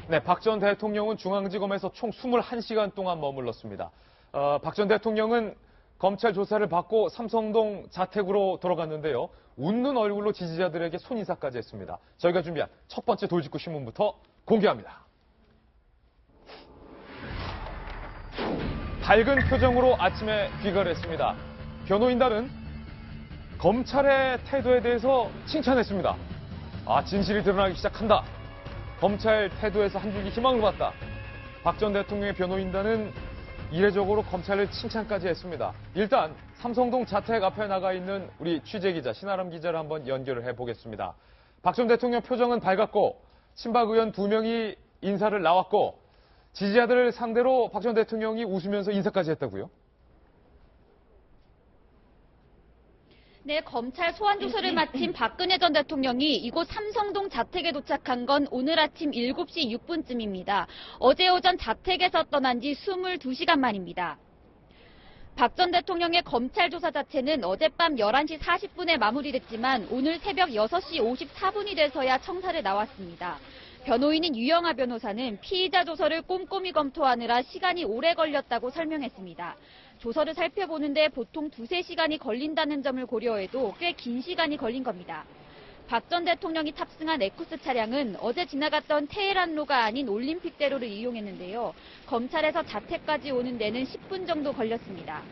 네, 박 전 대통령은 중앙지검에서 총 21시간 동안 머물렀습니다. 박 전 대통령은 검찰 조사를 받고 삼성동 자택으로 돌아갔는데요. 웃는 얼굴로 지지자들에게 손인사까지 했습니다. 저희가 준비한 첫 번째 돌직구 신문부터 공개합니다. 밝은 표정으로 아침에 귀가를 했습니다. 변호인단은 검찰의 태도에 대해서 칭찬했습니다. 진실이 드러나기 시작한다. 검찰 태도에서 한 줄기 희망을 봤다. 박 전 대통령의 변호인단은 이례적으로 검찰을 칭찬까지 했습니다. 일단 삼성동 자택 앞에 나가 있는 우리 취재기자 신아람 기자를 한번 연결을 해보겠습니다. 박 전 대통령 표정은 밝았고 친박 의원 2명이 인사를 나왔고 지지자들을 상대로 박 전 대통령이 웃으면서 인사까지 했다고요? 네, 검찰 소환 조사를 마친 박근혜 전 대통령이 이곳 삼성동 자택에 도착한 건 오늘 아침 7시 6분쯤입니다. 어제 오전 자택에서 떠난 지 22시간 만입니다. 박 전 대통령의 검찰 조사 자체는 어젯밤 11시 40분에 마무리됐지만 오늘 새벽 6시 54분이 돼서야 청사를 나왔습니다. 변호인인 유영하 변호사는 피의자 조서를 꼼꼼히 검토하느라 시간이 오래 걸렸다고 설명했습니다. 조서를 살펴보는데 보통 2-3시간이 걸린다는 점을 고려해도 꽤 긴 시간이 걸린 겁니다. 박 전 대통령이 탑승한 에쿠스 차량은 어제 지나갔던 테헤란로가 아닌 올림픽대로를 이용했는데요. 검찰에서 자택까지 오는 데는 10분 정도 걸렸습니다.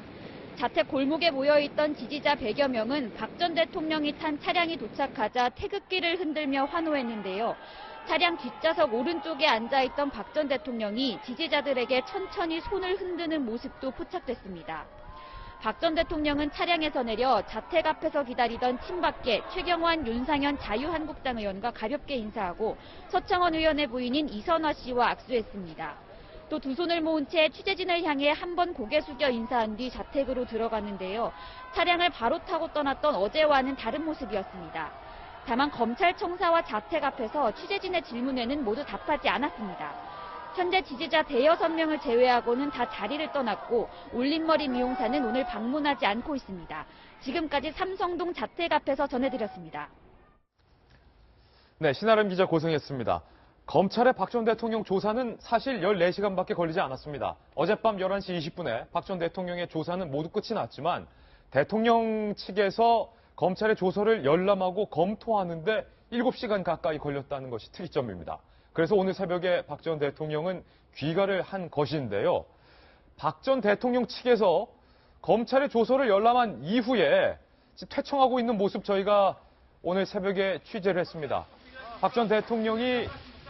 자택 골목에 모여있던 지지자 100여 명은 박 전 대통령이 탄 차량이 도착하자 태극기를 흔들며 환호했는데요. 차량 뒷좌석 오른쪽에 앉아있던 박 전 대통령이 지지자들에게 천천히 손을 흔드는 모습도 포착됐습니다. 박 전 대통령은 차량에서 내려 자택 앞에서 기다리던 친박계 최경환, 윤상현 자유한국당 의원과 가볍게 인사하고 서청원 의원의 부인인 이선화 씨와 악수했습니다. 또 두 손을 모은 채 취재진을 향해 한 번 고개 숙여 인사한 뒤 자택으로 들어갔는데요. 차량을 바로 타고 떠났던 어제와는 다른 모습이었습니다. 다만 검찰청사와 자택 앞에서 취재진의 질문에는 모두 답하지 않았습니다. 현재 지지자 106명을 제외하고는 다 자리를 떠났고 올림머리 미용사는 오늘 방문하지 않고 있습니다. 지금까지 삼성동 자택 앞에서 전해드렸습니다. 네, 신아람 기자 고생했습니다. 검찰의 박 전 대통령 조사는 사실 14시간밖에 걸리지 않았습니다. 어젯밤 11시 20분에 박 전 대통령의 조사는 모두 끝이 났지만 대통령 측에서 검찰의 조서를 열람하고 검토하는데 7시간 가까이 걸렸다는 것이 특이점입니다. 그래서 오늘 새벽에 박 전 대통령은 귀가를 한 것인데요. 박 전 대통령 측에서 검찰의 조서를 열람한 이후에 퇴청하고 있는 모습 저희가 오늘 새벽에 취재를 했습니다. 박 전 대통령이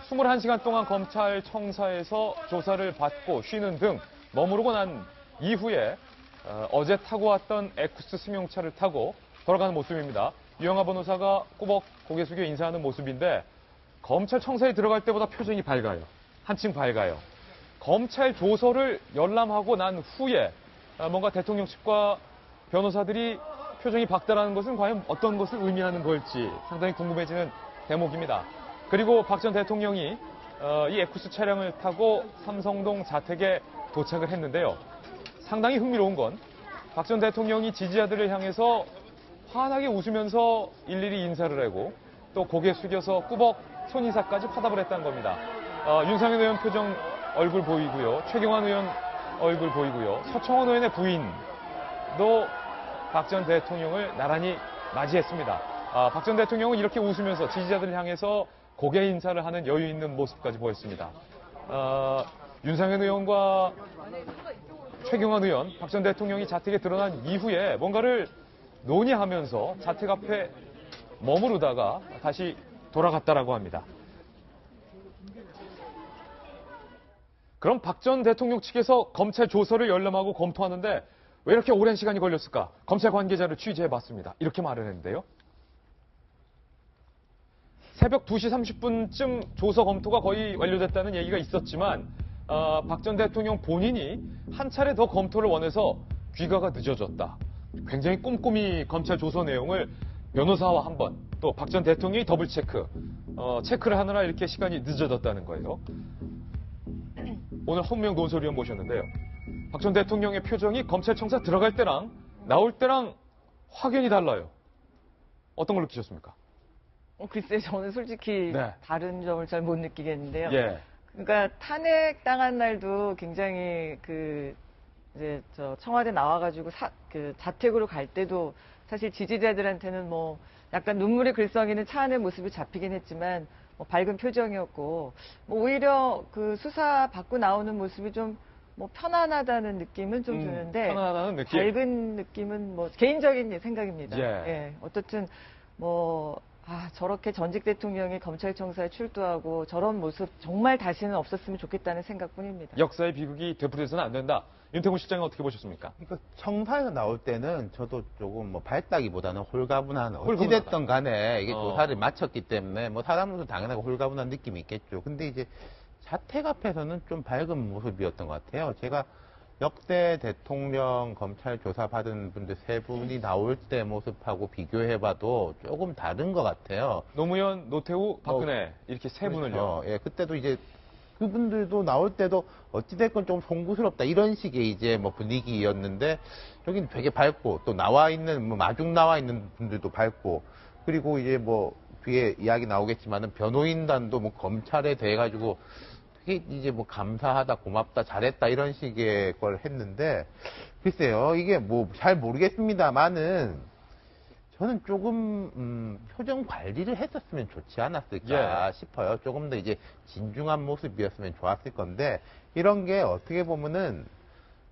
21시간 동안 검찰청사에서 조사를 받고 쉬는 등 머무르고 난 이후에 어제 타고 왔던 에쿠스 승용차를 타고 돌아가는 모습입니다. 유영하 변호사가 꾸벅 고개 숙여 인사하는 모습인데 검찰청사에 들어갈 때보다 표정이 밝아요. 한층 밝아요. 검찰 조서를 열람하고 난 후에 뭔가 대통령 측과 변호사들이 표정이 밝다라는 것은 과연 어떤 것을 의미하는 걸지 상당히 궁금해지는 대목입니다. 그리고 박 전 대통령이 이 에쿠스 차량을 타고 삼성동 자택에 도착을 했는데요. 상당히 흥미로운 건 박 전 대통령이 지지자들을 향해서 환하게 웃으면서 일일이 인사를 하고 또 고개 숙여서 꾸벅 손인사까지 화답을 했다는 겁니다. 윤상현 의원 표정 얼굴 보이고요. 최경환 의원 얼굴 보이고요. 서청원 의원의 부인도 박 전 대통령을 나란히 맞이했습니다. 박 전 대통령은 이렇게 웃으면서 지지자들을 향해서 고개 인사를 하는 여유 있는 모습까지 보였습니다. 윤상현 의원과 최경환 의원, 박 전 대통령이 자택에 드러난 이후에 뭔가를 논의하면서 자택 앞에 머무르다가 다시 돌아갔다라고 합니다. 그럼 박 전 대통령 측에서 검찰 조서를 열람하고 검토하는데 왜 이렇게 오랜 시간이 걸렸을까? 검찰 관계자를 취재해봤습니다. 이렇게 말을 했는데요. 새벽 2시 30분쯤 조서 검토가 거의 완료됐다는 얘기가 있었지만 박 전 대통령 본인이 한 차례 더 검토를 원해서 귀가가 늦어졌다. 굉장히 꼼꼼히 검찰 조서 내용을 변호사와 한 번, 또 박 전 대통령이 더블 체크를 하느라 이렇게 시간이 늦어졌다는 거예요. 오늘 헌명 논설위원 모셨는데요. 박 전 대통령의 표정이 검찰청사 들어갈 때랑 나올 때랑 확연히 달라요. 어떤 걸 느끼셨습니까? 글쎄요, 저는 솔직히 네. 다른 점을 잘 못 느끼겠는데요. 예. 그러니까 탄핵 당한 날도 굉장히 이제 청와대 나와가지고 자택으로 갈 때도 사실 지지자들한테는 뭐 약간 눈물의 글썽이는 차 안의 모습이 잡히긴 했지만 뭐 밝은 표정이었고 뭐 오히려 그 수사 받고 나오는 모습이 좀 뭐 편안하다는 느낌은 좀 드는데 편안하다는 느낌. 밝은 느낌은 뭐 개인적인 생각입니다. 예. 예. 어떻든 뭐 저렇게 전직 대통령이 검찰청사에 출두하고 저런 모습 정말 다시는 없었으면 좋겠다는 생각뿐입니다. 역사의 비극이 되풀이돼서는 안 된다. 윤태곤 실장은 어떻게 보셨습니까? 그러니까 청사에서 나올 때는 저도 조금 뭐 밝다기보다는 홀가분한 홀가분하다. 어찌됐든 간에 이게 어. 조사를 마쳤기 때문에 뭐 사람들도 당연하게 홀가분한 느낌이 있겠죠. 근데 이제 자택 앞에서는 좀 밝은 모습이었던 것 같아요. 제가 역대 대통령 검찰 조사 받은 분들 세 분이 나올 때 모습하고 비교해봐도 조금 다른 것 같아요. 노무현, 노태우, 박근혜 이렇게 세 분을요. 그렇죠. 예, 그때도 이제 그분들도 나올 때도 어찌됐건 좀 송구스럽다 이런 식의 이제 뭐 분위기였는데 여기는 되게 밝고 또 나와 있는 뭐 마중 나와 있는 분들도 밝고 그리고 이제 뭐 뒤에 이야기 나오겠지만은 변호인단도 뭐 검찰에 대해 가지고 되게 이제 뭐 감사하다 고맙다 잘했다 이런 식의 걸 했는데 글쎄요 이게 뭐 잘 모르겠습니다만은 저는 조금 표정 관리를 했었으면 좋지 않았을까 싶어요. 조금 더 이제 진중한 모습이었으면 좋았을 건데 이런 게 어떻게 보면은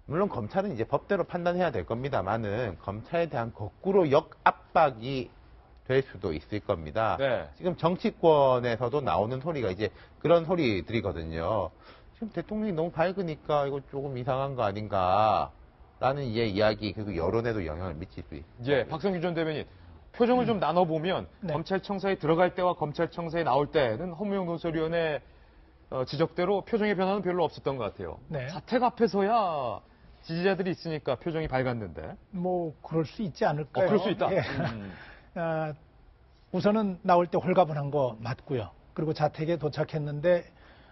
물론 검찰은 이제 법대로 판단해야 될 겁니다만은 검찰에 대한 거꾸로 역압박이 될 수도 있을 겁니다. 네. 지금 정치권에서도 나오는 소리가 이제 그런 소리들이거든요. 지금 대통령이 너무 밝으니까 이거 조금 이상한 거 아닌가. 라는 이야기, 그리고 여론에도 영향을 미칠 수 있습니다. 예, 박성규 전 대변인. 표정을 좀 나눠보면 네. 검찰청사에 들어갈 때와 검찰청사에 나올 때는 허무영 논설위원의 지적대로 표정의 변화는 별로 없었던 것 같아요. 네. 자택 앞에서야 지지자들이 있으니까 표정이 밝았는데. 뭐 그럴 수 있지 않을까요? 그럴 수 있다. 예. 우선은 나올 때 홀가분한 거 맞고요. 그리고 자택에 도착했는데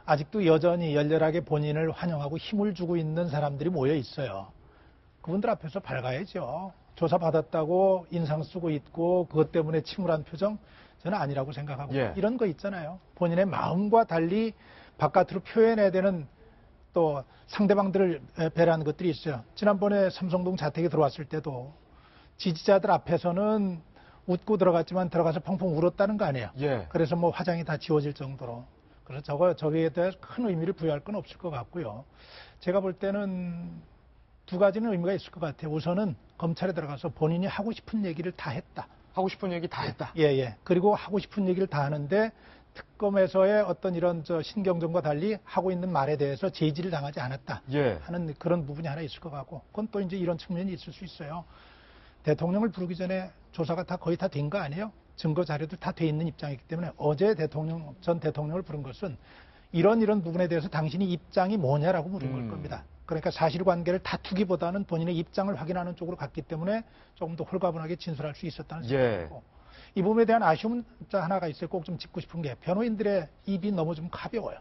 아직도 여전히 열렬하게 본인을 환영하고 힘을 주고 있는 사람들이 모여 있어요. 그분들 앞에서 밝아야죠. 조사받았다고 인상 쓰고 있고 그것 때문에 침울한 표정 저는 아니라고 생각하고 예. 이런 거 있잖아요. 본인의 마음과 달리 바깥으로 표현해야 되는 또 상대방들을 배려하는 것들이 있어요. 지난번에 삼성동 자택에 들어왔을 때도 지지자들 앞에서는 웃고 들어갔지만 들어가서 펑펑 울었다는 거 아니에요. 예. 그래서 뭐 화장이 다 지워질 정도로. 그래서 저기에 대해 큰 의미를 부여할 건 없을 것 같고요. 제가 볼 때는 두 가지는 의미가 있을 것 같아요. 우선은 검찰에 들어가서 본인이 하고 싶은 얘기를 다 했다. 하고 싶은 얘기 다 했다. 예, 예. 그리고 하고 싶은 얘기를 다 하는데 특검에서의 어떤 이런 신경전과 달리 하고 있는 말에 대해서 제지를 당하지 않았다. 예. 하는 그런 부분이 하나 있을 것 같고 그건 또 이제 이런 측면이 있을 수 있어요. 대통령을 부르기 전에 조사가 거의 다 된 거 아니에요? 증거 자료도 다 돼 있는 입장이기 때문에 어제 전 대통령을 부른 것은 이런 부분에 대해서 당신이 입장이 뭐냐라고 물은 걸 겁니다. 그러니까 사실관계를 다투기보다는 본인의 입장을 확인하는 쪽으로 갔기 때문에 조금 더 홀가분하게 진술할 수 있었다는 생각이고 이 부분에 대한 아쉬움 하나가 있어요. 꼭 좀 짚고 싶은 게 변호인들의 입이 너무 좀 가벼워요.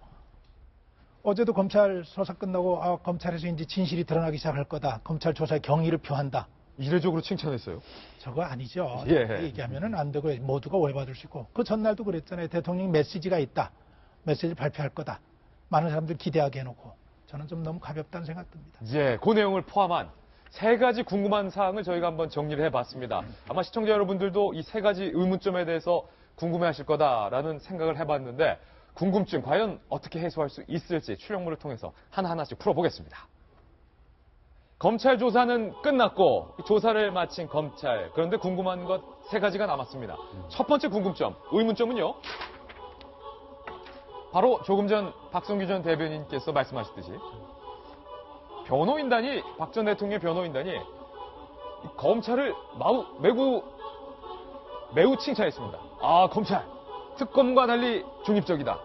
어제도 검찰 수사 끝나고 검찰에서 이제 진실이 드러나기 시작할 거다. 검찰 조사에 경의를 표한다. 이례적으로 칭찬했어요. 저거 아니죠. 예. 얘기하면은 안 되고 모두가 오해받을 수 있고 그 전날도 그랬잖아요. 대통령이 메시지가 있다. 메시지를 발표할 거다. 많은 사람들 기대하게 해놓고 저는 좀 너무 가볍다는 생각 듭니다. 예, 그 내용을 포함한 세 가지 궁금한 사항을 저희가 한번 정리를 해봤습니다. 아마 시청자 여러분들도 이 세 가지 의문점에 대해서 궁금해하실 거다라는 생각을 해봤는데 궁금증 과연 어떻게 해소할 수 있을지 출력물을 통해서 하나하나씩 풀어보겠습니다. 검찰 조사는 끝났고 조사를 마친 검찰. 그런데 궁금한 것 세 가지가 남았습니다. 첫 번째 궁금점, 의문점은요. 바로 조금 전 박성규 전 대변인께서 말씀하셨듯이 변호인단이 박 전 대통령의 변호인단이 검찰을 매우 칭찬했습니다. 검찰 특검과 달리 중립적이다.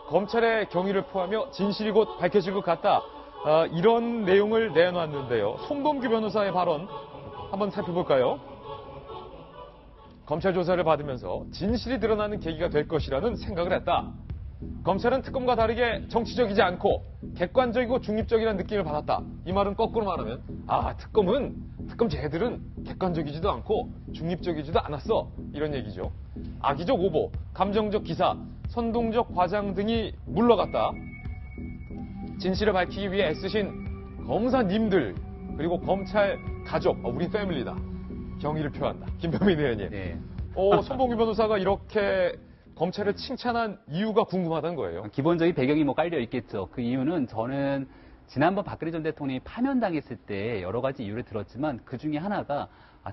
검찰의 경위를 포하며 진실이 곧 밝혀질 것 같다. 이런 내용을 내놓았는데요. 송범규 변호사의 발언 한번 살펴볼까요? 검찰 조사를 받으면서 진실이 드러나는 계기가 될 것이라는 생각을 했다. 검찰은 특검과 다르게 정치적이지 않고 객관적이고 중립적이라는 느낌을 받았다. 이 말은 거꾸로 말하면 특검 쟤들은 객관적이지도 않고 중립적이지도 않았어. 이런 얘기죠. 악의적 오보, 감정적 기사, 선동적 과장 등이 물러갔다. 진실을 밝히기 위해 애쓰신 검사님들 그리고 검찰 가족, 우리 패밀리다. 경의를 표한다. 김병민 의원님. 네. 손봉규 변호사가 이렇게 검찰을 칭찬한 이유가 궁금하다는 거예요. 기본적인 배경이 뭐 깔려 있겠죠. 그 이유는 저는 지난번 박근혜 전 대통령이 파면당했을 때 여러 가지 이유를 들었지만 그 중에 하나가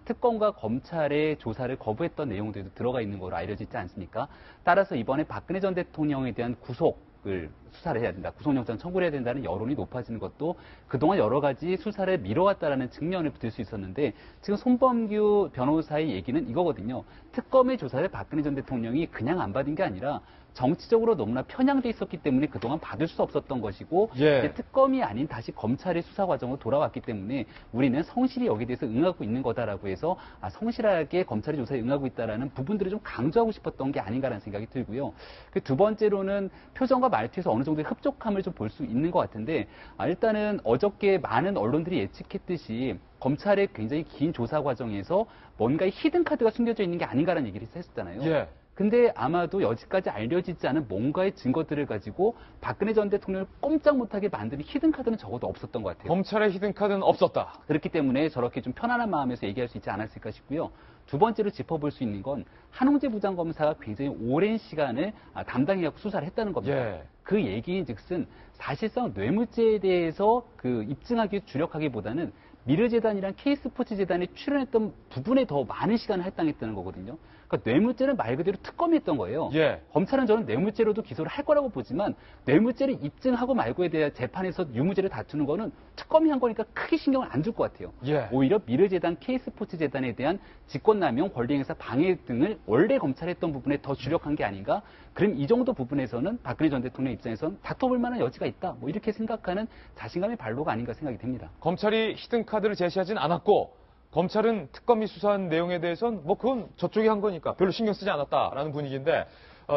특검과 검찰의 조사를 거부했던 내용들도 들어가 있는 걸로 알려져 있지 않습니까? 따라서 이번에 박근혜 전 대통령에 대한 구속을 수사를 해야 된다. 구속영장 청구를 해야 된다는 여론이 높아지는 것도 그동안 여러 가지 수사를 미뤄왔다라는 측면을 들 수 있었는데 지금 손범규 변호사의 얘기는 이거거든요. 특검의 조사를 박근혜 전 대통령이 그냥 안 받은 게 아니라 정치적으로 너무나 편향돼 있었기 때문에 그동안 받을 수 없었던 것이고 예. 이제 특검이 아닌 다시 검찰의 수사 과정으로 돌아왔기 때문에 우리는 성실히 여기에 대해서 응하고 있는 거다라고 해서 성실하게 검찰의 조사에 응하고 있다라는 부분들을 좀 강조하고 싶었던 게 아닌가라는 생각이 들고요. 그 두 번째로는 표정과 말투에서 어느 정도의 흡족함을 좀 볼 수 있는 것 같은데 일단은 어저께 많은 언론들이 예측했듯이 검찰의 굉장히 긴 조사 과정에서 뭔가의 히든 카드가 숨겨져 있는 게 아닌가라는 얘기를 했었잖아요. 예. 근데 아마도 여지까지 알려지지 않은 뭔가의 증거들을 가지고 박근혜 전 대통령을 꼼짝 못하게 만드는 히든카드는 적어도 없었던 것 같아요. 검찰의 히든카드는 없었다. 그렇기 때문에 저렇게 좀 편안한 마음에서 얘기할 수 있지 않았을까 싶고요. 두 번째로 짚어볼 수 있는 건 한홍재 부장검사가 굉장히 오랜 시간을 담당해갖고 수사를 했다는 겁니다. 예. 그 얘기인즉슨 사실상 뇌물죄에 대해서 그 입증하기 위해 주력하기보다는 미르재단이랑 K스포츠재단이 출연했던 부분에 더 많은 시간을 할당했다는 거거든요. 그러니까 뇌물죄는 말 그대로 특검이 했던 거예요. 예. 검찰은 저는 뇌물죄로도 기소를 할 거라고 보지만 뇌물죄를 입증하고 말고에 대한 재판에서 유무죄를 다투는 거는 특검이 한 거니까 크게 신경을 안 줄 것 같아요. 예. 오히려 미르재단, K스포츠재단에 대한 직권남용, 권리행사 방해 등을 원래 검찰이 했던 부분에 더 주력한 게 아닌가? 그럼 이 정도 부분에서는 박근혜 전 대통령 입장에서는 다퉈볼 만한 여지가 있다. 뭐 이렇게 생각하는 자신감의 발로가 아닌가 생각이 됩니다. 검찰이 히든카드를 제시하진 않았고 검찰은 특검이 수사한 내용에 대해서는 그건 저쪽이 한 거니까 별로 신경 쓰지 않았다라는 분위기인데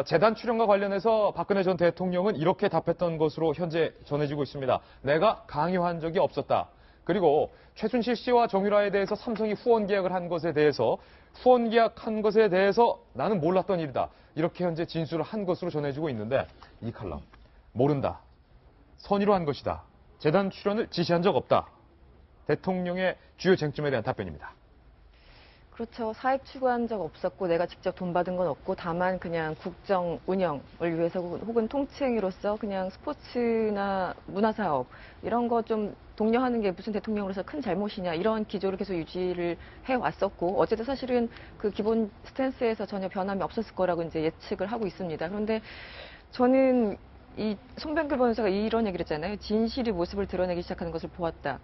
재단 출연과 관련해서 박근혜 전 대통령은 이렇게 답했던 것으로 현재 전해지고 있습니다. 내가 강요한 적이 없었다. 그리고 최순실 씨와 정유라에 대해서 삼성이 후원 계약을 한 것에 대해서 후원 계약한 것에 대해서 나는 몰랐던 일이다. 이렇게 현재 진술을 한 것으로 전해지고 있는데 이 칼럼 모른다. 선의로 한 것이다. 재단 출연을 지시한 적 없다. 대통령의 주요 쟁점에 대한 답변입니다. 그렇죠. 사익 추구한 적 없었고 내가 직접 돈 받은 건 없고 다만 그냥 국정 운영을 위해서 혹은 통치행위로서 그냥 스포츠나 문화사업 이런 거 좀 독려하는 게 무슨 대통령으로서 큰 잘못이냐 이런 기조를 계속 유지를 해왔었고 어제도 사실은 그 기본 스탠스에서 전혀 변함이 없었을 거라고 이제 예측을 하고 있습니다. 그런데 저는 이 손병규 변호사가 이런 얘기를 했잖아요. 진실이 모습을 드러내기 시작하는 것을 보았다.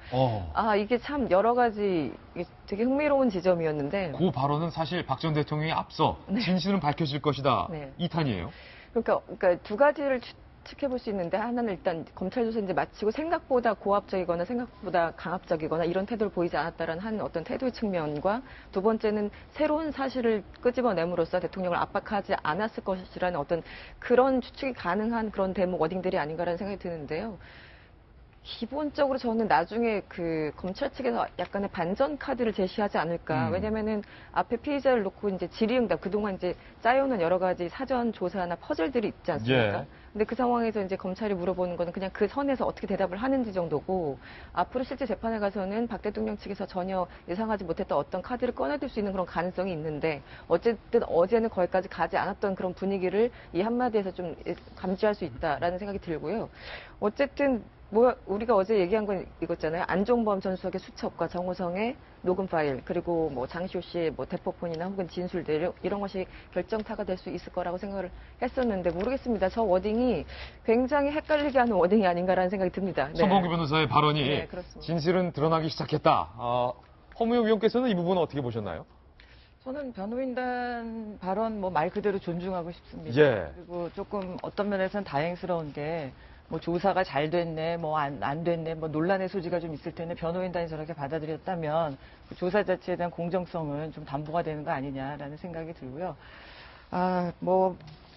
이게 참 여러 가지 이게 되게 흥미로운 지점이었는데. 그 발언은 사실 박 전 대통령이 앞서 진실은 밝혀질 것이다. 네. 이 탄이에요. 그러니까 두 가지를 추측해볼 수 있는데 하나는 일단 검찰 조사 이제 마치고 생각보다 고압적이거나 생각보다 강압적이거나 이런 태도를 보이지 않았다라는 한 어떤 태도의 측면과 두 번째는 새로운 사실을 끄집어냄으로써 대통령을 압박하지 않았을 것이라는 어떤 그런 추측이 가능한 그런 대목 워딩들이 아닌가라는 생각이 드는데요. 기본적으로 저는 나중에 그 검찰 측에서 약간의 반전 카드를 제시하지 않을까. 왜냐면은 앞에 피의자를 놓고 이제 질의응답 그동안 이제 짜여놓은 여러 가지 사전 조사나 퍼즐들이 있지 않습니까? 예. 근데 그 상황에서 이제 검찰이 물어보는 거는 그냥 그 선에서 어떻게 대답을 하는지 정도고 앞으로 실제 재판에 가서는 박 대통령 측에서 전혀 예상하지 못했던 어떤 카드를 꺼내들 수 있는 그런 가능성이 있는데 어쨌든 어제는 거기까지 가지 않았던 그런 분위기를 이 한마디에서 좀 감지할 수 있다라는 생각이 들고요. 어쨌든 우리가 어제 얘기한 건 이거잖아요. 안종범 전 수석의 수첩과 정호성의 녹음 파일, 그리고 장시호 씨의 대포폰이나 혹은 진술들, 이런 것이 결정타가 될 수 있을 거라고 생각을 했었는데, 모르겠습니다. 저 워딩이 굉장히 헷갈리게 하는 워딩이 아닌가라는 생각이 듭니다. 네. 손범규 변호사의 발언이 네, 그렇습니다. 진실은 드러나기 시작했다. 허무영 위원께서는 이 부분은 어떻게 보셨나요? 저는 변호인단 발언 말 그대로 존중하고 싶습니다. 예. 그리고 조금 어떤 면에서는 다행스러운 게 조사가 잘 됐네, 안 됐네, 논란의 소지가 좀 있을 텐데 변호인단이 저렇게 받아들였다면 그 조사 자체에 대한 공정성은 좀 담보가 되는 거 아니냐라는 생각이 들고요.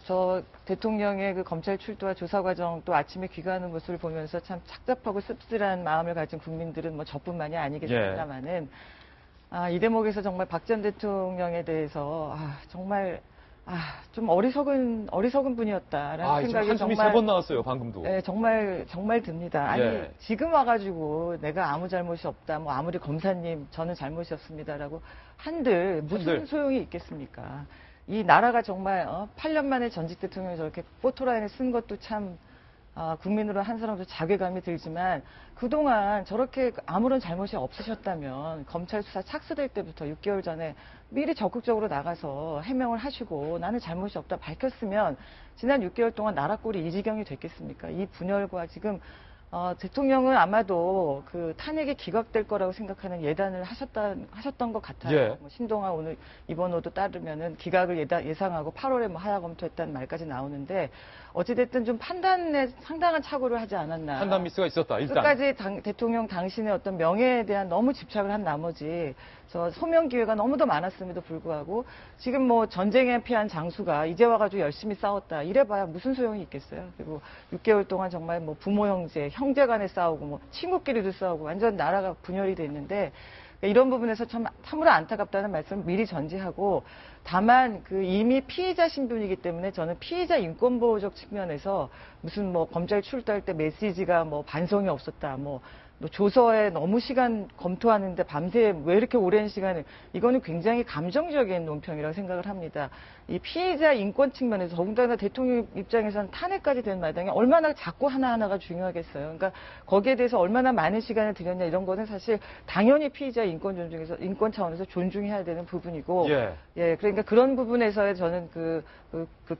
저 대통령의 그 검찰 출두와 조사 과정 또 아침에 귀가하는 모습을 보면서 참 착잡하고 씁쓸한 마음을 가진 국민들은 저뿐만이 아니겠습니다만은 이 대목에서 정말 박 전 대통령에 대해서 정말 좀 어리석은 분이었다라는 아, 지금 생각이 한숨이 정말 3번 나왔어요, 방금도. 네, 정말 듭니다. 아니, 예. 지금 와가지고 내가 아무 잘못이 없다, 뭐 아무리 검사님 저는 잘못이 없습니다라고 한들 무슨 한들. 소용이 있겠습니까? 이 나라가 정말 8년 만에 전직 대통령이 저렇게 포토라인에 쓴 것도 참 국민으로 한 사람도 자괴감이 들지만 그동안 저렇게 아무런 잘못이 없으셨다면 검찰 수사 착수될 때부터 6개월 전에 미리 적극적으로 나가서 해명을 하시고 나는 잘못이 없다 밝혔으면 지난 6개월 동안 나라 꼴이 이 지경이 됐겠습니까? 이 분열과 지금 대통령은 아마도 그 탄핵이 기각될 거라고 생각하는 예단을 하셨던 것 같아요. 예. 뭐 신동아 오늘 이번호도 따르면은 기각을 예상하고 8월에 뭐 하야 검토했다는 말까지 나오는데 어찌됐든 좀 판단에 상당한 착오를 하지 않았나. 판단 미스가 있었다, 일단. 끝까지 대통령 당신의 어떤 명예에 대한 너무 집착을 한 나머지 저 소명 기회가 너무도 많았음에도 불구하고 지금 뭐 전쟁에 피한 장수가 이제 와가지고 열심히 싸웠다 이래봐야 무슨 소용이 있겠어요. 그리고 6개월 동안 정말 뭐 부모 형제 간에 싸우고 뭐 친구끼리도 싸우고 완전 나라가 분열이 됐는데 이런 부분에서 참으로 안타깝다는 말씀을 미리 전제하고 다만 그 이미 피의자 신분이기 때문에 저는 피의자 인권보호적 측면에서 무슨 뭐 검찰 출두할 때 메시지가 뭐 반성이 없었다 뭐 조서에 너무 시간 검토하는데 밤새 왜 이렇게 오랜 시간을 이거는 굉장히 감정적인 논평이라고 생각을 합니다. 이 피의자 인권 측면에서 더군다나 대통령 입장에서는 탄핵까지 된 마당에 얼마나 작고 하나하나가 중요하겠어요. 그러니까 거기에 대해서 얼마나 많은 시간을 들였냐 이런 거는 사실 당연히 피의자 인권 차원에서 존중해야 되는 부분이고 예. 그러니까 그런 부분에서의 저는 그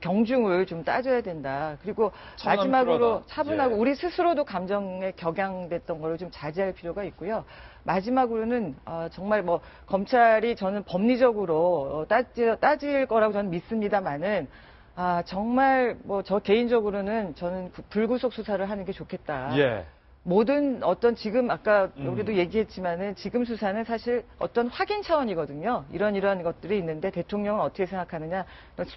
경중을 좀 따져야 된다. 그리고 마지막으로 필요하다. 차분하고 예. 우리 스스로도 감정에 격양됐던 거를 좀 자제할 필요가 있고요. 마지막으로는 정말 뭐 검찰이 저는 법리적으로 따질 거라고 저는 믿습니다만은 정말 뭐 저 개인적으로는 저는 불구속 수사를 하는 게 좋겠다. 예. 모든 어떤 지금 아까 우리도 얘기했지만은 지금 수사는 사실 어떤 확인 차원이거든요. 이런 것들이 있는데 대통령은 어떻게 생각하느냐.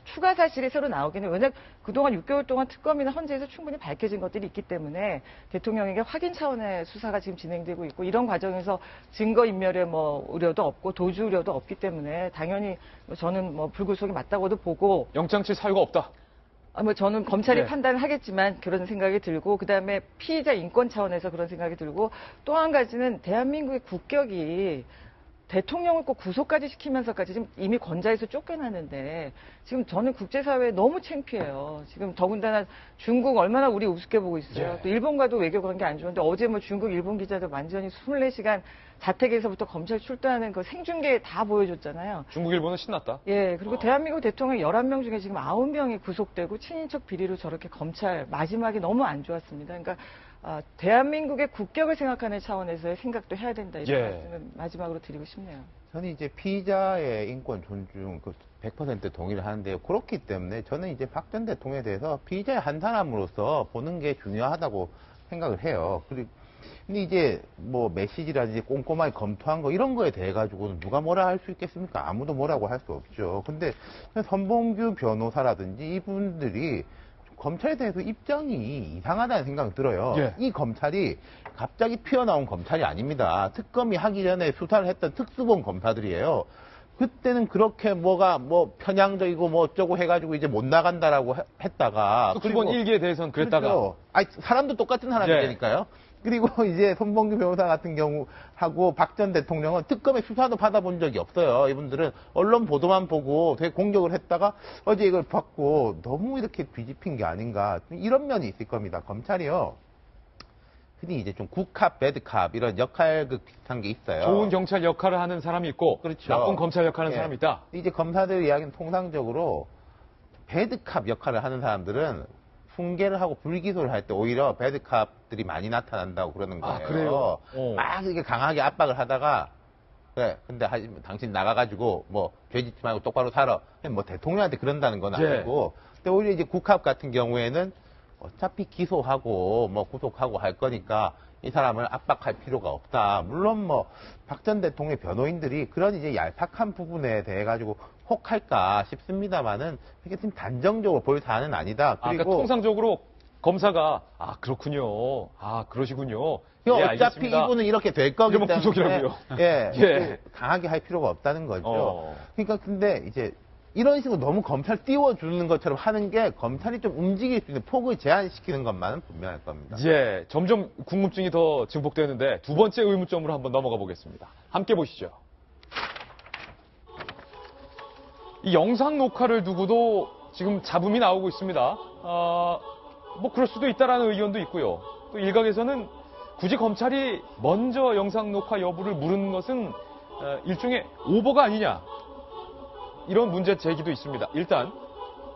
추가 사실이 새로 나오기는 왜냐하면 그동안 6개월 동안 특검이나 헌재에서 충분히 밝혀진 것들이 있기 때문에 대통령에게 확인 차원의 수사가 지금 진행되고 있고 이런 과정에서 증거인멸의 뭐 우려도 없고 도주 우려도 없기 때문에 당연히 저는 뭐 불구속이 맞다고도 보고 영장칠 사유가 없다. 뭐 저는 검찰이 네. 판단을 하겠지만 그런 생각이 들고 그다음에 피의자 인권 차원에서 그런 생각이 들고 또 한 가지는 대한민국의 국격이 대통령을 꼭 구속까지 시키면서까지 지금 이미 권좌에서 쫓겨나는데 지금 저는 국제사회에 너무 창피해요. 지금 더군다나 중국 얼마나 우리 우습게 보고 있어요. 예. 또 일본과도 외교 관계 안 좋은데 어제 뭐 중국, 일본 기자들 완전히 24시간 자택에서부터 검찰 출두하는 그 생중계 다 보여줬잖아요. 중국, 일본은 신났다. 예, 그리고 대한민국 대통령 11명 중에 지금 9명이 구속되고 친인척 비리로 저렇게 검찰 마지막이 너무 안 좋았습니다. 그러니까 대한민국의 국격을 생각하는 차원에서의 생각도 해야 된다. 이런 예. 말씀을 마지막으로 드리고 싶네요. 저는 이제 피의자의 인권 존중 100% 동의를 하는데요. 그렇기 때문에 저는 이제 박 전 대통령에 대해서 피의자의 한 사람으로서 보는 게 중요하다고 생각을 해요. 근데 이제 뭐 메시지라든지 꼼꼼하게 검토한 거 이런 거에 대해 가지고는 누가 뭐라 할 수 있겠습니까? 아무도 뭐라고 할 수 없죠. 근데 선봉규 변호사라든지 이분들이 검찰에 대해서 입장이 이상하다는 생각이 들어요. 예. 이 검찰이 갑자기 피어나온 검찰이 아닙니다. 특검이 하기 전에 수사를 했던 특수본 검사들이에요. 그때는 그렇게 뭐가 뭐 편향적이고 뭐 어쩌고 해가지고 이제 못 나간다라고 했다가 특수본 그리고- 일기에 대해서는 그랬다가 그렇죠. 아니, 사람도 똑같은 사람이니까요. 그리고 이제 손범규 변호사 같은 경우하고 박 전 대통령은 특검의 수사도 받아본 적이 없어요. 이분들은 언론 보도만 보고 되게 공격을 했다가 어제 이걸 받고 너무 이렇게 뒤집힌 게 아닌가. 이런 면이 있을 겁니다. 검찰이요. 흔히 이제 좀 굿캅, 배드캅 이런 역할극 비슷한 게 있어요. 좋은 경찰 역할을 하는 사람이 있고 그렇죠. 나쁜 검찰 역할을 하는 예. 사람이 있다. 이제 검사들 이야기는 통상적으로 배드캅 역할을 하는 사람들은 훈계를 하고 불기소를 할 때 오히려 배드캅들이 많이 나타난다고 그러는 거예요. 아, 그래요? 막 이렇게 강하게 압박을 하다가 그래, 근데 당신 나가가지고 뭐 죄짓지 말고 똑바로 살아. 뭐 대통령한테 그런다는 건 예. 아니고. 근데 오히려 이제 국합 같은 경우에는 어차피 기소하고 뭐 구속하고 할 거니까 이 사람을 압박할 필요가 없다. 물론 뭐 박 전 대통령의 변호인들이 그런 이제 얄팍한 부분에 대해 가지고 혹할까 싶습니다만은 이게 좀 단정적으로 볼 사안은 아니다. 그러니까 그리고 통상적으로 검사가 그렇군요. 그러시군요. 예, 어차피 알겠습니다. 이분은 이렇게 될 거기 이러면 때문에 구속이라고요. 예, 예. 강하게 할 필요가 없다는 거죠. 어. 그러니까 근데 이제 이런 식으로 너무 검찰 띄워주는 것처럼 하는 게 검찰이 좀 움직일 수 있는 폭을 제한시키는 것만은 분명할 겁니다. 예, 점점 궁금증이 더 증폭되는데 두 번째 의문점으로 한번 넘어가 보겠습니다. 함께 보시죠. 이 영상 녹화를 두고도 지금 잡음이 나오고 있습니다. 뭐 그럴 수도 있다라는 의견도 있고요. 또 일각에서는 굳이 검찰이 먼저 영상 녹화 여부를 물은 것은 일종의 오보가 아니냐. 이런 문제 제기도 있습니다. 일단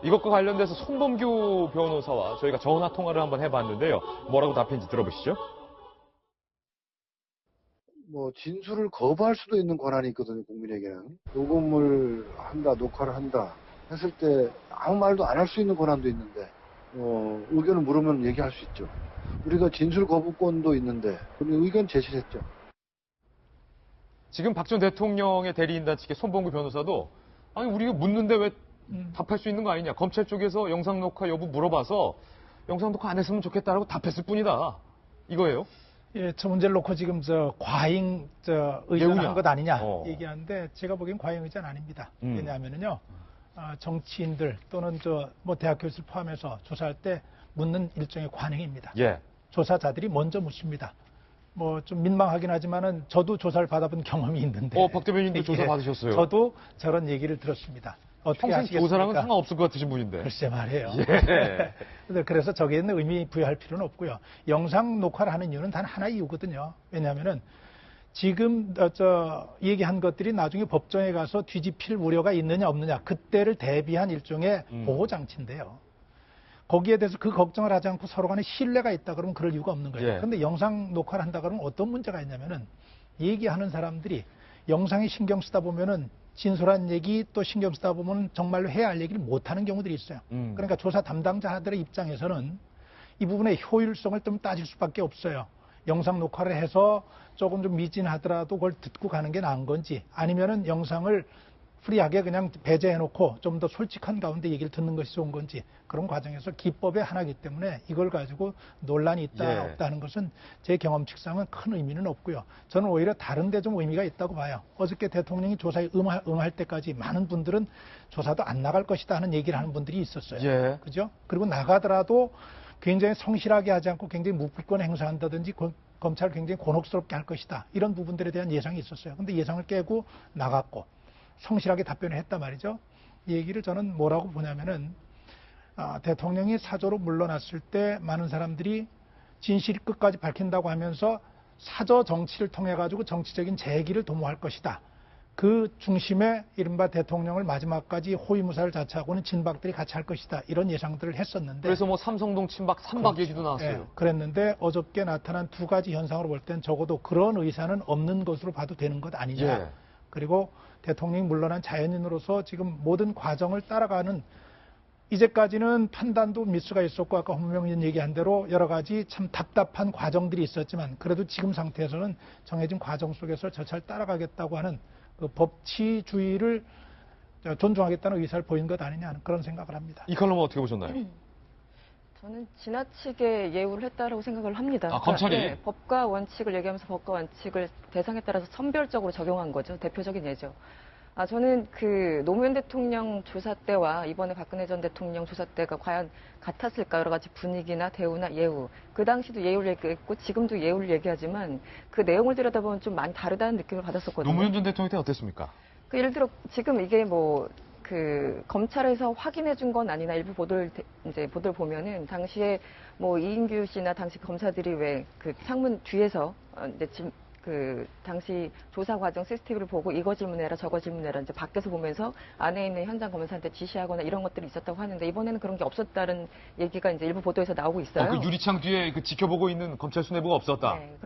이것과 관련돼서 손범규 변호사와 저희가 전화 통화를 한번 해봤는데요. 뭐라고 답했는지 들어보시죠. 뭐 진술을 거부할 수도 있는 권한이 있거든요, 국민에게는. 녹음을 한다, 녹화를 한다 했을 때 아무 말도 안 할 수 있는 권한도 있는데 의견을 물으면 얘기할 수 있죠. 우리가 진술 거부권도 있는데 의견 제시를 했죠. 지금 박 전 대통령의 대리인단 측의 손범규 변호사도 아니 우리가 묻는데 왜 답할 수 있는 거 아니냐. 검찰 쪽에서 영상 녹화 여부 물어봐서 영상 녹화 안 했으면 좋겠다라고 답했을 뿐이다. 이거예요. 예, 저 문제를 놓고 지금 과잉 의존한 것 아니냐 얘기하는데 제가 보기엔 과잉 의존 아닙니다. 왜냐하면요, 정치인들 또는 뭐 대학 교수를 포함해서 조사할 때 묻는 일종의 관행입니다. 예. 조사자들이 먼저 묻습니다. 뭐 좀 민망하긴 하지만은 저도 조사를 받아본 경험이 있는데. 박 대변인도 조사 받으셨어요? 저도 저런 얘기를 들었습니다. 어떻게 평생 하시겠습니까? 조사랑은 상관없을 것 같으신 분인데. 글쎄 말이에요. 예. 그래서 저기에는 의미 부여할 필요는 없고요. 영상 녹화를 하는 이유는 단 하나 이유거든요. 왜냐하면은 지금 얘기한 것들이 나중에 법정에 가서 뒤집힐 우려가 있느냐 없느냐 그때를 대비한 일종의 보호 장치인데요. 거기에 대해서 그 걱정을 하지 않고 서로 간에 신뢰가 있다 그러면 그럴 이유가 없는 거예요. 예. 그런데 영상 녹화를 한다 그러면 어떤 문제가 있냐면은 얘기하는 사람들이 영상에 신경 쓰다 보면은 진솔한 얘기 또 신경 쓰다 보면 정말로 해야 할 얘기를 못하는 경우들이 있어요. 그러니까 조사 담당자들의 입장에서는 이 부분의 효율성을 좀 따질 수밖에 없어요. 영상 녹화를 해서 조금 좀 미진하더라도 그걸 듣고 가는 게 나은 건지 아니면은 영상을 프리하게 그냥 배제해놓고 좀 더 솔직한 가운데 얘기를 듣는 것이 좋은 건지 그런 과정에서 기법의 하나이기 때문에 이걸 가지고 논란이 있다 없다 하는 것은 제 경험칙상은 큰 의미는 없고요. 저는 오히려 다른 데 좀 의미가 있다고 봐요. 어저께 대통령이 조사에 응할 때까지 많은 분들은 조사도 안 나갈 것이다 하는 얘기를 하는 분들이 있었어요. 예. 그죠? 그리고 나가더라도 굉장히 성실하게 하지 않고 굉장히 무기권 행사한다든지 검찰을 굉장히 곤혹스럽게 할 것이다. 이런 부분들에 대한 예상이 있었어요. 근데 예상을 깨고 나갔고 성실하게 답변을 했단 말이죠. 이 얘기를 저는 뭐라고 보냐면은 대통령이 사저로 물러났을 때 많은 사람들이 진실 끝까지 밝힌다고 하면서 사저 정치를 통해 가지고 정치적인 재기를 도모할 것이다. 그 중심에 이른바 대통령을 마지막까지 호위무사를 자처하고는 진박들이 같이 할 것이다. 이런 예상들을 했었는데 그래서 뭐 삼성동 친박 3박 그렇죠. 얘기도 나왔어요. 예, 그랬는데 어저께 나타난 두 가지 현상으로 볼 땐 적어도 그런 의사는 없는 것으로 봐도 되는 것 아니냐. 예. 그리고 대통령이 물러난 자연인으로서 지금 모든 과정을 따라가는 이제까지는 판단도 미스가 있었고 아까 홍명민 의원 얘기한 대로 여러 가지 참 답답한 과정들이 있었지만 그래도 지금 상태에서는 정해진 과정 속에서 절차를 따라가겠다고 하는 그 법치주의를 존중하겠다는 의사를 보인 것 아니냐 하는 그런 생각을 합니다. 이 칼럼은 어떻게 보셨나요? 저는 지나치게 예우를 했다라고 생각을 합니다. 검찰이? 네, 법과 원칙을 얘기하면서 법과 원칙을 대상에 따라서 선별적으로 적용한 거죠. 대표적인 예죠. 저는 그 노무현 대통령 조사 때와 이번에 박근혜 전 대통령 조사 때가 과연 같았을까 여러 가지 분위기나 대우나 예우. 그 당시도 예우를 얘기했고 지금도 예우를 얘기하지만 그 내용을 들여다보면 좀 많이 다르다는 느낌을 받았었거든요. 노무현 전 대통령 때 어땠습니까? 그 예를 들어 지금 이게 검찰에서 확인해 준 건 아니나 일부 보도를 보면은 당시에 이인규 씨나 당시 검사들이 왜 그 창문 뒤에서 당시 조사 과정 CCTV를 보고 이거 질문해라 저거 질문해라 이제 밖에서 보면서 안에 있는 현장 검사한테 지시하거나 이런 것들이 있었다고 하는데 이번에는 그런 게 없었다는 얘기가 이제 일부 보도에서 나오고 있어요. 그 유리창 뒤에 그 지켜보고 있는 검찰 수뇌부가 없었다. 네,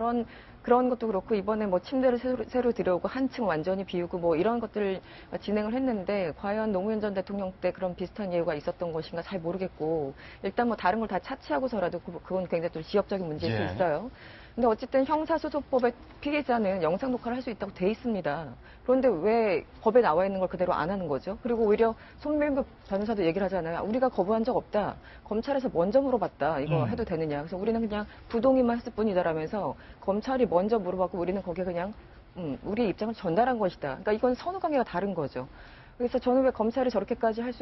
그런 것도 그렇고 이번에 침대를 새로 들여오고 한층 완전히 비우고 이런 것들을 진행을 했는데 과연 노무현 전 대통령 때 그런 비슷한 예우가 있었던 것인가 잘 모르겠고 일단 다른 걸 다 차치하고서라도 그건 굉장히 좀 지역적인 문제일 수 있어요. 근데 어쨌든 형사소송법의 피해자는 영상 녹화를 할 수 있다고 돼 있습니다. 그런데 왜 법에 나와 있는 걸 그대로 안 하는 거죠? 그리고 오히려 손명규 변호사도 얘기를 하잖아요. 우리가 거부한 적 없다. 검찰에서 먼저 물어봤다. 이거 해도 되느냐. 그래서 우리는 그냥 부동의만 했을 뿐이다라면서 검찰이 먼저 물어봤고 우리는 거기에 그냥 우리의 입장을 전달한 것이다. 그러니까 이건 선후관계가 다른 거죠. 그래서 저는 왜 검찰이 저렇게까지 할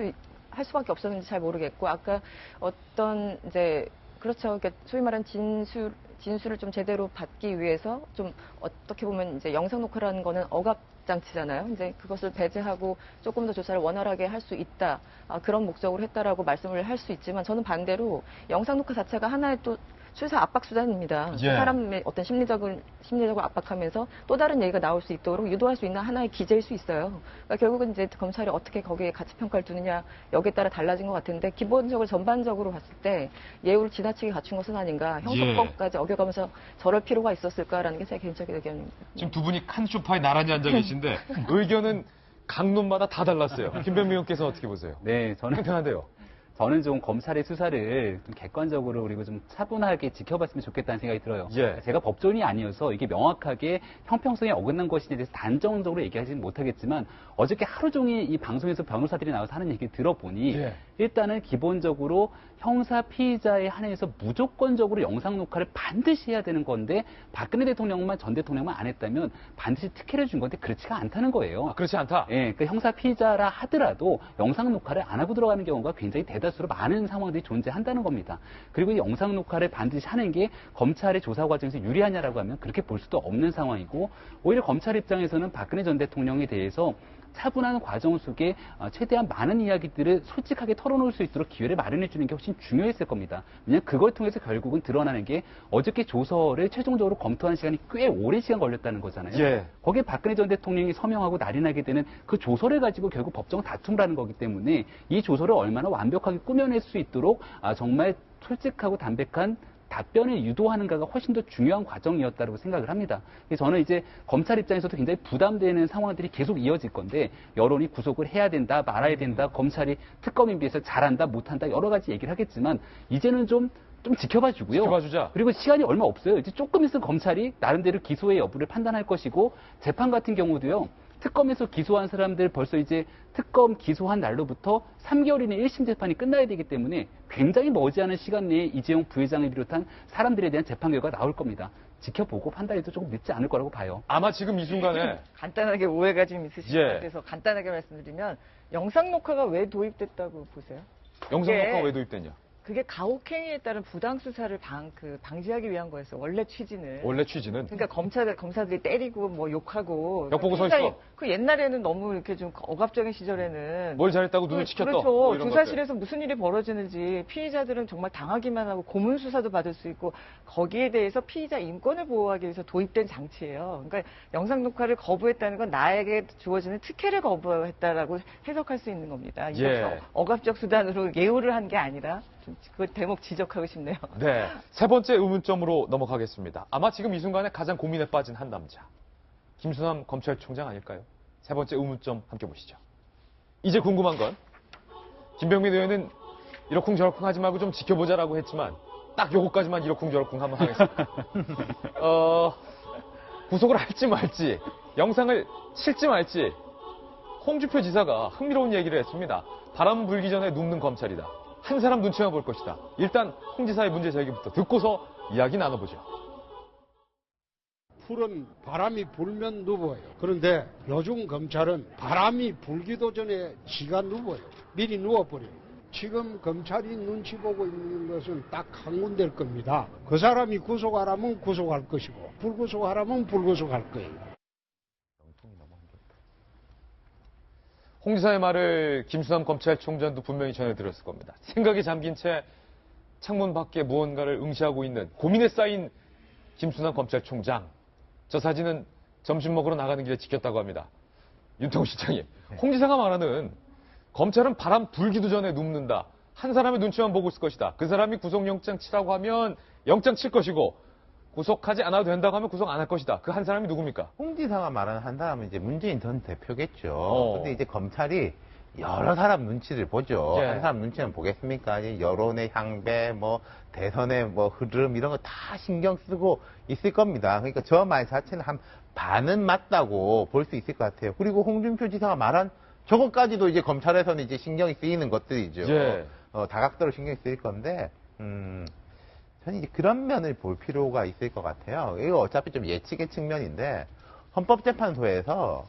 수밖에 없었는지 잘 모르겠고, 아까 어떤 이제 그렇죠. 그러니까 소위 말하는 진술을 좀 제대로 받기 위해서 좀 어떻게 보면 이제 영상 녹화라는 거는 억압 장치잖아요. 이제 그것을 배제하고 조금 더 조사를 원활하게 할 수 있다. 그런 목적으로 했다라고 말씀을 할 수 있지만 저는 반대로 영상 녹화 자체가 하나의 또 수사 압박 수단입니다. 예. 사람의 어떤 심리적으로 압박하면서 또 다른 얘기가 나올 수 있도록 유도할 수 있는 하나의 기제일 수 있어요. 그러니까 결국은 이제 검찰이 어떻게 거기에 가치 평가를 두느냐 여기에 따라 달라진 것 같은데 기본적으로 전반적으로 봤을 때 예우를 지나치게 갖춘 것은 아닌가. 형사법까지 어겨가면서 저럴 필요가 있었을까라는 게 제 개인적인 의견입니다. 지금 두 분이 칸 소파에 나란히 앉아 계신데 의견은 강론마다 다 달랐어요. 김병민 의원께서 어떻게 보세요? 네, 저는 팽팽한데요. 저는 좀 검찰의 수사를 좀 객관적으로 그리고 좀 차분하게 지켜봤으면 좋겠다는 생각이 들어요. 예. 제가 법조인이 아니어서 이게 명확하게 형평성에 어긋난 것인지에 대해서 단정적으로 얘기하지는 못하겠지만 어저께 하루 종일 이 방송에서 변호사들이 나와서 하는 얘기를 들어보니 예. 일단은 기본적으로 형사 피의자에 한해서 무조건적으로 영상 녹화를 반드시 해야 되는 건데 박근혜 대통령만 전 대통령만 안 했다면 반드시 특혜를 준 건데 그렇지가 않다는 거예요. 그렇지 않다. 예, 그 형사 피의자라 하더라도 영상 녹화를 안 하고 들어가는 경우가 굉장히 대다수로 많은 상황들이 존재한다는 겁니다. 그리고 이 영상 녹화를 반드시 하는 게 검찰의 조사 과정에서 유리하냐라고 하면 그렇게 볼 수도 없는 상황이고 오히려 검찰 입장에서는 박근혜 전 대통령에 대해서 차분한 과정 속에 최대한 많은 이야기들을 솔직하게 털어놓을 수 있도록 기회를 마련해 주는 게 훨씬 중요했을 겁니다. 왜냐하면 그걸 통해서 결국은 드러나는 게 어저께 조서를 최종적으로 검토하는 시간이 꽤 오랜 시간 걸렸다는 거잖아요. 예. 거기에 박근혜 전 대통령이 서명하고 날인하게 되는 그 조서를 가지고 결국 법정 다툼을 하는 거기 때문에 이 조서를 얼마나 완벽하게 꾸며낼 수 있도록 정말 솔직하고 담백한 답변을 유도하는가가 훨씬 더 중요한 과정이었다고 생각을 합니다. 그래서 저는 이제 검찰 입장에서도 굉장히 부담되는 상황들이 계속 이어질 건데 여론이 구속을 해야 된다, 말아야 된다, 검찰이 특검에 비해서 잘한다, 못한다 여러 가지 얘기를 하겠지만 이제는 좀 지켜봐 주고요. 지켜봐주자. 그리고 시간이 얼마 없어요. 이제 조금 있으면 검찰이 나름대로 기소의 여부를 판단할 것이고 재판 같은 경우도요. 특검에서 기소한 사람들 벌써 이제 특검 기소한 날로부터 3개월 이내 1심 재판이 끝나야 되기 때문에 굉장히 머지않은 시간 내에 이재용 부회장을 비롯한 사람들에 대한 재판 결과가 나올 겁니다. 지켜보고 판단해도 조금 늦지 않을 거라고 봐요. 아마 지금 이 순간에 간단하게 오해가 좀 있으신 예. 것 같아서 간단하게 말씀드리면 영상 녹화가 왜 도입됐다고 보세요? 영상 예. 녹화가 왜 도입됐냐? 그게 가혹행위에 따른 부당 수사를 방지하기 위한 거였어요. 원래 취지는. 원래 취지는 그러니까 검사들이 때리고 뭐 욕하고. 엿보고 서 굉장히 있어. 그 옛날에는 너무 이렇게 좀 억압적인 시절에는 뭘 잘했다고 눈을 치켰다. 그렇죠. 뭐 이런 조사실에서 무슨 일이 벌어지는지 피의자들은 정말 당하기만 하고 고문 수사도 받을 수 있고 거기에 대해서 피의자 인권을 보호하기 위해서 도입된 장치예요. 그러니까 영상 녹화를 거부했다는 건 나에게 주어지는 특혜를 거부했다라고 해석할 수 있는 겁니다. 이것이 예. 억압적 수단으로 예우를 한 게 아니라 그 대목 지적하고 싶네요. 네. 세 번째 의문점으로 넘어가겠습니다. 아마 지금 이 순간에 가장 고민에 빠진 한 남자. 김수남 검찰총장 아닐까요? 세 번째 의문점 함께 보시죠. 이제 궁금한 건 김병민 의원은 이러쿵저러쿵 하지 말고 좀 지켜보자라고 했지만 딱 요거까지만 이러쿵저러쿵 한번 하겠습니다. 구속을 할지 말지, 영상을 칠지 말지 홍준표 지사가 흥미로운 얘기를 했습니다. 바람 불기 전에 눕는 검찰이다. 한 사람 눈치만 볼 것이다. 일단 홍 지사의 문제 제기부터 듣고서 이야기 나눠보죠. 풀은 바람이 불면 누워요. 그런데 요즘 검찰은 바람이 불기도 전에 지가 누워요. 미리 누워버려요. 지금 검찰이 눈치 보고 있는 것은 딱 한 군데일 겁니다. 그 사람이 구속하라면 구속할 것이고 불구속하라면 불구속할 거예요. 홍 지사의 말을 김수남 검찰총장도 분명히 전해 들었을 겁니다. 생각에 잠긴 채 창문 밖에 무언가를 응시하고 있는 고민에 쌓인 김수남 검찰총장. 저 사진은 점심 먹으러 나가는 길에 찍혔다고 합니다. 윤태호 실장님, 홍 지사가 말하는 검찰은 바람 불기도 전에 눕는다. 한 사람의 눈치만 보고 있을 것이다. 그 사람이 구속영장 치라고 하면 영장 칠 것이고 구속하지 않아도 된다고 하면 구속 안 할 것이다. 그 한 사람이 누굽니까? 홍 지사가 말하는 한 사람은 이제 문재인 전 대표겠죠. 근데 이제 검찰이 여러 사람 눈치를 보죠. 예. 한 사람 눈치는 보겠습니까? 이제 여론의 향배, 뭐 대선의 뭐 흐름 이런 거 다 신경 쓰고 있을 겁니다. 그러니까 저 말 자체는 한 반은 맞다고 볼 수 있을 것 같아요. 그리고 홍준표 지사가 말한 저것까지도 이제 검찰에서는 이제 신경이 쓰이는 것들이죠. 예. 다각도로 신경이 쓰일 건데, 저는 이제 그런 면을 볼 필요가 있을 것 같아요. 이거 어차피 좀 예측의 측면인데, 헌법재판소에서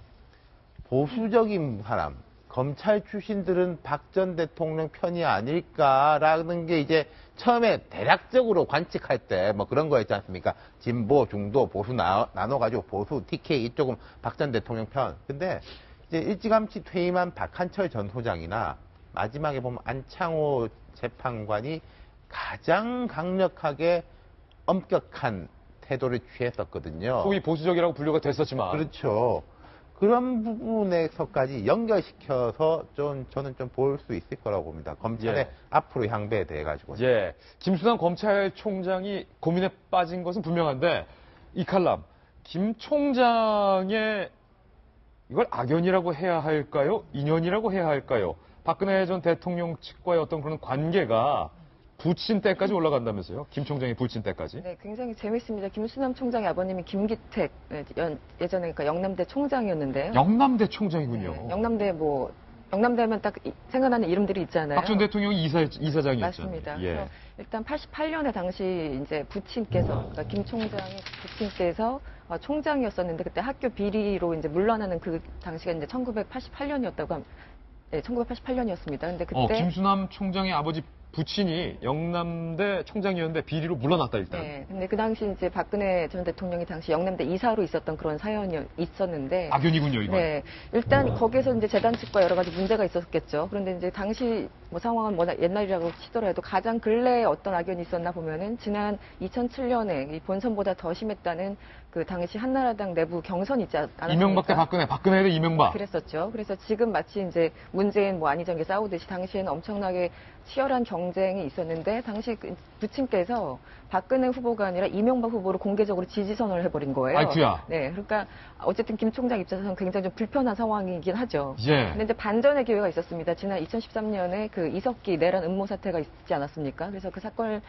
보수적인 사람, 검찰 출신들은 박 전 대통령 편이 아닐까라는 게 이제 처음에 대략적으로 관측할 때 뭐 그런 거였지 않습니까? 진보, 중도, 보수 나눠가지고 보수, TK 이쪽은 박 전 대통령 편. 근데 이제 일찌감치 퇴임한 박한철 전 소장이나 마지막에 보면 안창호 재판관이 가장 강력하게 엄격한 태도를 취했었거든요. 소위 보수적이라고 분류가 됐었지만. 그렇죠. 그런 부분에서까지 연결시켜서 저는 좀 볼 수 있을 거라고 봅니다. 검찰의 예. 앞으로 향배에 대해 가지고. 예. 김수남 검찰총장이 고민에 빠진 것은 분명한데, 이 칼럼, 김 총장의 이걸 악연이라고 해야 할까요? 인연이라고 해야 할까요? 박근혜 전 대통령 측과의 어떤 그런 관계가 부친 때까지 올라간다면서요? 김 총장이 부친 때까지? 네, 굉장히 재밌습니다. 김수남 총장의 아버님이 김기택, 예전에 그러니까 영남대 총장이었는데요. 영남대 총장이군요. 네, 영남대 하면 딱 생각나는 이름들이 있잖아요. 박 전 대통령이 이사장이었죠. 맞습니다. 예. 그래서 일단 88년에 당시 이제 부친께서, 그러니까 김 총장의 부친께서 총장이었었는데 그때 학교 비리로 이제 물러나는 그 당시가 이제 1988년이었다고 합니다. 네, 1988년이었습니다. 근데 그때 김수남 총장의 아버지 부친이 영남대 총장이었는데 비리로 물러났다 일단. 네, 근데 그 당시 이제 박근혜 전 대통령이 당시 영남대 이사로 있었던 그런 사연이 있었는데. 악연이군요, 이건. 네, 일단 거기에서 이제 재단 측과 여러 가지 문제가 있었겠죠. 그런데 이제 당시 뭐 상황은 워낙 옛날이라고 치더라도 가장 근래에 어떤 악연이 있었나 보면은 지난 2007년에 이 본선보다 더 심했다는 그 당시 한나라당 내부 경선이 있지 않았습니까? 이명박 대 박근혜 대 이명박. 그랬었죠. 그래서 지금 마치 이제 문재인 뭐 안희정이 싸우듯이 당시에는 엄청나게 치열한 경쟁이 있었는데 당시 그 부친께서 박근혜 후보가 아니라 이명박 후보를 공개적으로 지지 선언을 해버린 거예요. 아이쿠야. 네, 그러니까 어쨌든 김 총장 입장에서는 굉장히 좀 불편한 상황이긴 하죠. 예. 근데 이제 반전의 기회가 있었습니다. 지난 2013년에 그 이석기 내란 음모 사태가 있지 않았습니까? 그래서 그 사건을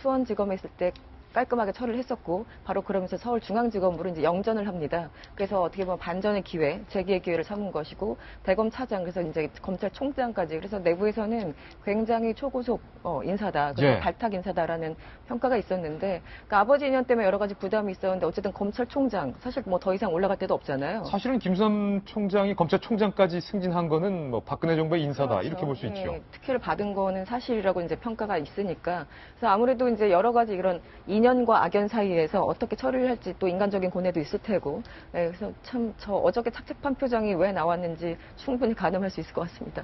수원지검에 있을 때 깔끔하게 처리를 했었고 바로 그러면서 서울중앙지검으로 이제 영전을 합니다. 그래서 어떻게 보면 반전의 기회, 재기의 기회를 삼은 것이고 대검 차장 그래서 이제 검찰총장까지 그래서 내부에서는 굉장히 초고속 인사다, 그리고 예. 발탁 인사다라는 평가가 있었는데 그러니까 아버지 인연 때문에 여러 가지 부담이 있었는데 어쨌든 검찰총장 사실 뭐 더 이상 올라갈 데도 없잖아요. 사실은 김수남 총장이 검찰총장까지 승진한 거는 뭐 박근혜 정부의 인사다 그렇죠. 이렇게 볼 수 네, 있죠. 특혜를 받은 거는 사실이라고 이제 평가가 있으니까 그래서 아무래도 이제 여러 가지 이런 인연과 악연 사이에서 어떻게 처리를 할지 또 인간적인 고뇌도 있을 테고 네, 그래서 참 저 어저께 착잡한 표정이 왜 나왔는지 충분히 가늠할 수 있을 것 같습니다.